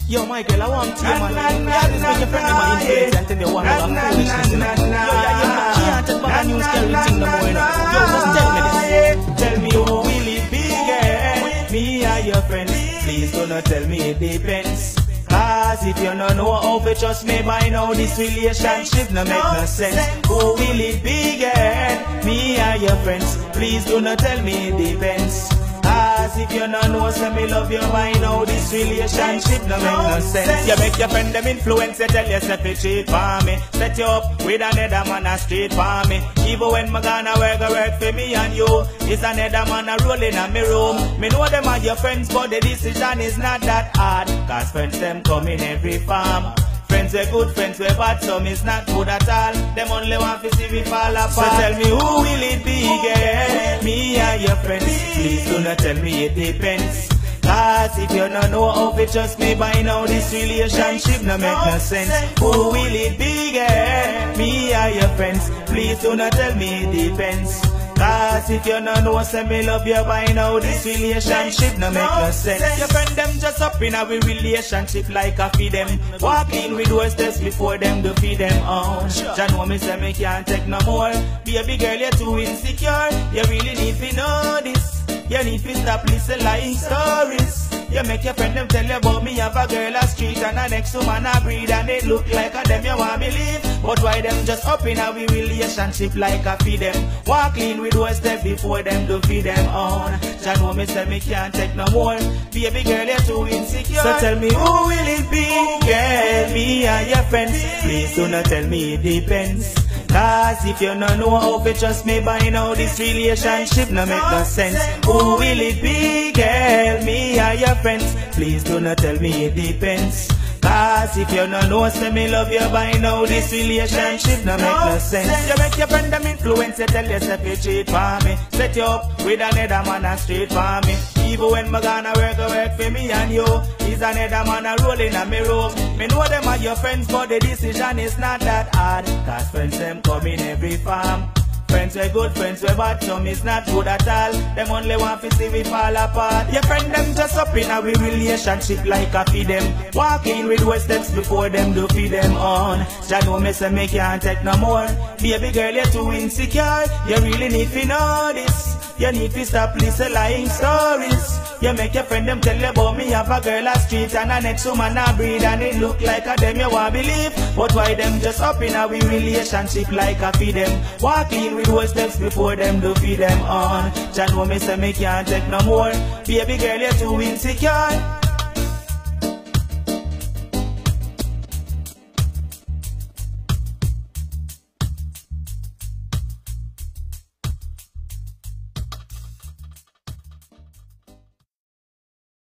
Yo, Michael, I want to you, man. Yeah, this make your friend of mine influence and tell you one of the foolishness, you know. Yo, yeah, you can't take back a new scary thing no more, you know. Yo, just tell me this. Tell me who will it be, girl? Me or your friends? Please do not tell me it depends. Cause if you don't know how to trust me by now, this relationship no make no sense. Who will it be, girl? Me or your friends? Please do not tell me it depends. Cause if you don't know, say me love you by now, this relationship no make no sense. You make your friend them influence, you tell yourself you cheat for me. Set you up with another man a street for me. Even when my gonna work for me and you, it's another man a rolling on me room. Me know them are your friends, but the decision is not that hard. Cause friends them come in every farm. Friends were good, friends were bad, some is not good at all. Them only want to see me fall apart. So tell me who will it be, girl? Me or your friends? Please do not tell me it depends. Cause if you don't know how to trust me by now, this relationship no make no sense. Who will it be, girl? Me or your friends? Please do not tell me it depends. Cause if you don't know, say me love you by now, this relationship no make no sense. Your friend them just up in a relationship like a feed them. Walk in with those steps before them to feed them on. Jah know me say me can't take no more. Baby girl, you're too insecure. You really need to know this. You need to stop listening lying stories. You make your friend them tell you about me have a girl a street and a next woman a breed and it look like a them you want believe. But why them just up in a relationship like a feed them? Walk in with one step before them to feed them on. Jah know me say me can't take no more. Baby girl, you're too insecure. So tell me who will it be, girl? Me or your friends? Please do not tell me it depends. Cause if you don't know how to trust me by now, this relationship no make no sense. Who will it be, girl? Me or your friends? Please do not tell me it depends. Cause if you don't know, say me love you by now, this relationship no make no sense. You make your friend them influence, you tell yourself you cheat for me. Set you up with another man a street for me. Even when my gonna work for me and you, is another man a rolling on me room. Me know them are your friends, but the decision is not that hard. Cause friends them come in every farm. Friends were good, friends were bad, some is not good at all. Them only want to see we fall apart. Your friend them just up in a relationship like a feed them. Walk in with one steps before them to feed them on. Jah know me say me can't take no more. Baby girl, you're too insecure. You really need to know this. You need to stop listening lying stories. You make your friend them tell you about me have a girl a street and a next woman a breed and it look like a them you want believe. But why them just up in a relationship like a feed them? Walk in with one steps before them to feed them on. Jah know me say me can't take no more. Baby girl, you're too insecure.